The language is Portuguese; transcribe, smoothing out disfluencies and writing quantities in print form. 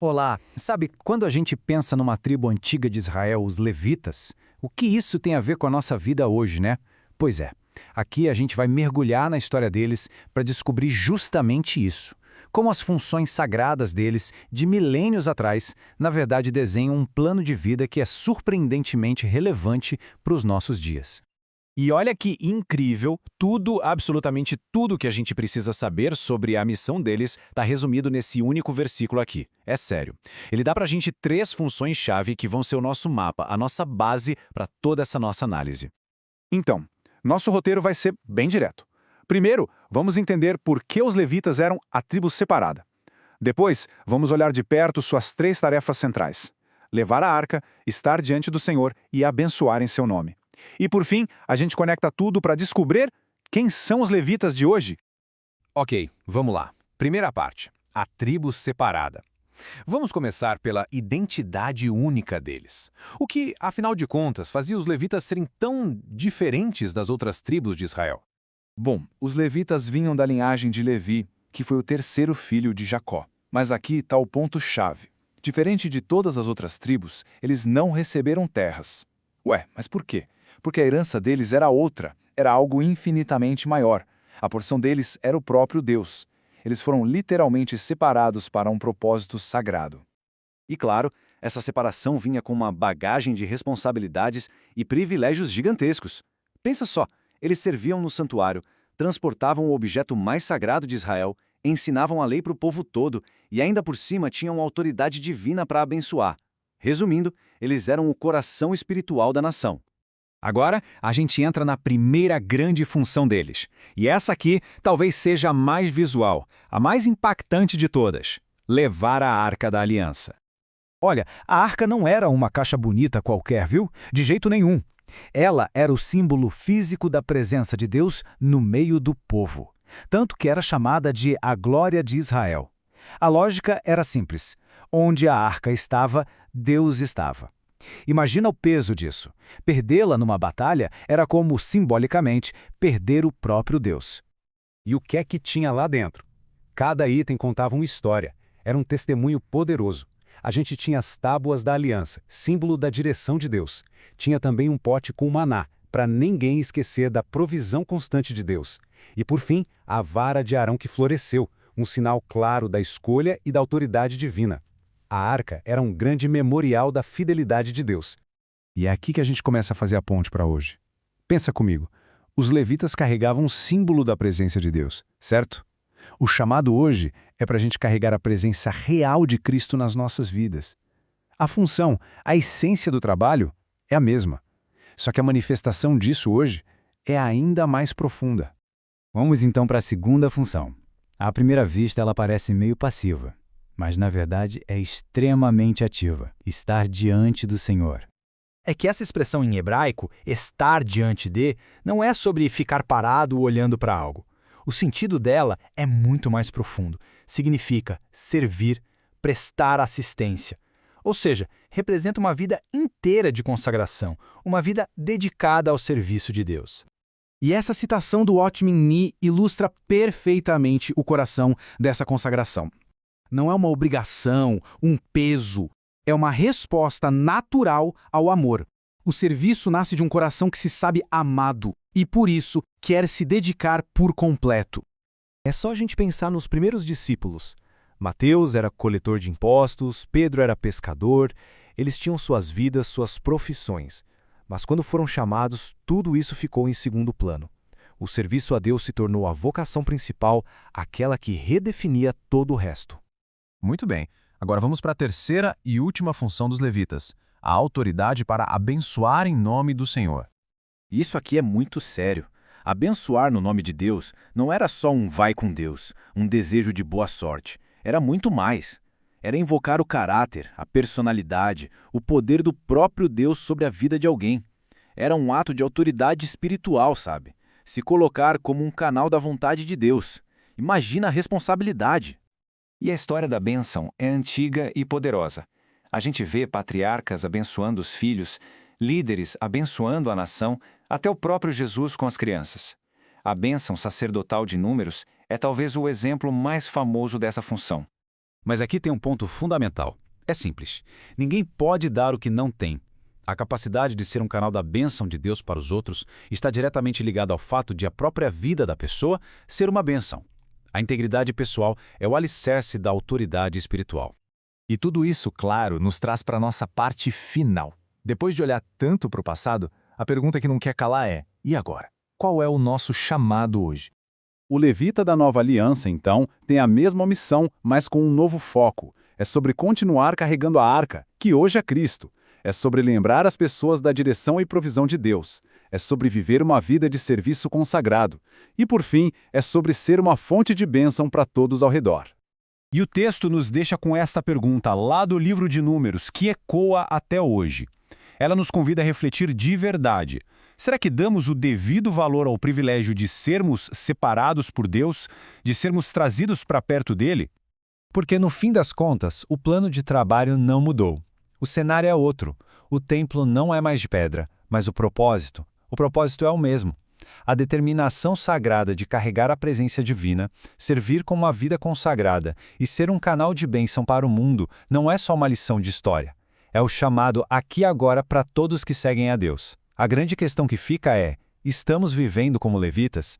Olá, sabe, quando a gente pensa numa tribo antiga de Israel, os levitas, o que isso tem a ver com a nossa vida hoje, né? Pois é, aqui a gente vai mergulhar na história deles para descobrir justamente isso. Como as funções sagradas deles, de milênios atrás, na verdade desenham um plano de vida que é surpreendentemente relevante para os nossos dias. E olha que incrível, tudo, absolutamente tudo que a gente precisa saber sobre a missão deles está resumido nesse único versículo aqui. É sério. Ele dá pra gente três funções-chave que vão ser o nosso mapa, a nossa base para toda essa nossa análise. Então, nosso roteiro vai ser bem direto. Primeiro, vamos entender por que os levitas eram a tribo separada. Depois, vamos olhar de perto suas três tarefas centrais: levar a arca, estar diante do Senhor e abençoar em seu nome. E por fim, a gente conecta tudo para descobrir quem são os levitas de hoje. Ok, vamos lá. Primeira parte, a tribo separada. Vamos começar pela identidade única deles. O que, afinal de contas, fazia os levitas serem tão diferentes das outras tribos de Israel? Bom, os levitas vinham da linhagem de Levi, que foi o terceiro filho de Jacó. Mas aqui está o ponto-chave. Diferente de todas as outras tribos, eles não receberam terras. Ué, mas por quê? Porque a herança deles era outra, era algo infinitamente maior. A porção deles era o próprio Deus. Eles foram literalmente separados para um propósito sagrado. E claro, essa separação vinha com uma bagagem de responsabilidades e privilégios gigantescos. Pensa só, eles serviam no santuário, transportavam o objeto mais sagrado de Israel, ensinavam a lei para o povo todo e ainda por cima tinham autoridade divina para abençoar. Resumindo, eles eram o coração espiritual da nação. Agora, a gente entra na primeira grande função deles. E essa aqui talvez seja a mais visual, a mais impactante de todas: levar a Arca da Aliança. Olha, a arca não era uma caixa bonita qualquer, viu? De jeito nenhum. Ela era o símbolo físico da presença de Deus no meio do povo. Tanto que era chamada de a glória de Israel. A lógica era simples: onde a arca estava, Deus estava. Imagina o peso disso. Perdê-la numa batalha era como, simbolicamente, perder o próprio Deus. E o que é que tinha lá dentro? Cada item contava uma história. Era um testemunho poderoso. A gente tinha as tábuas da aliança, símbolo da direção de Deus. Tinha também um pote com maná, para ninguém esquecer da provisão constante de Deus. E por fim, a vara de Arão que floresceu, um sinal claro da escolha e da autoridade divina. A arca era um grande memorial da fidelidade de Deus. E é aqui que a gente começa a fazer a ponte para hoje. Pensa comigo, os levitas carregavam um símbolo da presença de Deus, certo? O chamado hoje é para a gente carregar a presença real de Cristo nas nossas vidas. A função, a essência do trabalho é a mesma. Só que a manifestação disso hoje é ainda mais profunda. Vamos então para a segunda função. À primeira vista, ela parece meio passiva, mas na verdade é extremamente ativa: estar diante do Senhor. É que essa expressão em hebraico, estar diante de, não é sobre ficar parado olhando para algo. O sentido dela é muito mais profundo. Significa servir, prestar assistência. Ou seja, representa uma vida inteira de consagração, uma vida dedicada ao serviço de Deus. E essa citação do Watchman Nee ilustra perfeitamente o coração dessa consagração. Não é uma obrigação, um peso. É uma resposta natural ao amor. O serviço nasce de um coração que se sabe amado e, por isso, quer se dedicar por completo. É só a gente pensar nos primeiros discípulos. Mateus era coletor de impostos, Pedro era pescador, eles tinham suas vidas, suas profissões. Mas quando foram chamados, tudo isso ficou em segundo plano. O serviço a Deus se tornou a vocação principal, aquela que redefinia todo o resto. Muito bem. Agora vamos para a terceira e última função dos levitas, a autoridade para abençoar em nome do Senhor. Isso aqui é muito sério. Abençoar no nome de Deus não era só um vai com Deus, um desejo de boa sorte. Era muito mais. Era invocar o caráter, a personalidade, o poder do próprio Deus sobre a vida de alguém. Era um ato de autoridade espiritual, sabe? Se colocar como um canal da vontade de Deus. Imagina a responsabilidade. E a história da bênção é antiga e poderosa. A gente vê patriarcas abençoando os filhos, líderes abençoando a nação, até o próprio Jesus com as crianças. A bênção sacerdotal de Números é talvez o exemplo mais famoso dessa função. Mas aqui tem um ponto fundamental. É simples. Ninguém pode dar o que não tem. A capacidade de ser um canal da bênção de Deus para os outros está diretamente ligada ao fato de a própria vida da pessoa ser uma bênção. A integridade pessoal é o alicerce da autoridade espiritual. E tudo isso, claro, nos traz para a nossa parte final. Depois de olhar tanto para o passado, a pergunta que não quer calar é: e agora? Qual é o nosso chamado hoje? O levita da nova aliança, então, tem a mesma missão, mas com um novo foco. É sobre continuar carregando a arca, que hoje é Cristo. É sobre lembrar as pessoas da direção e provisão de Deus. É sobre viver uma vida de serviço consagrado. E, por fim, é sobre ser uma fonte de bênção para todos ao redor. E o texto nos deixa com esta pergunta lá do livro de Números, que ecoa até hoje. Ela nos convida a refletir de verdade. Será que damos o devido valor ao privilégio de sermos separados por Deus, de sermos trazidos para perto dele? Porque, no fim das contas, o plano de trabalho não mudou. O cenário é outro. O templo não é mais de pedra, mas o propósito é o mesmo. A determinação sagrada de carregar a presença divina, servir com uma vida consagrada e ser um canal de bênção para o mundo não é só uma lição de história. É o chamado aqui e agora para todos que seguem a Deus. A grande questão que fica é: estamos vivendo como levitas?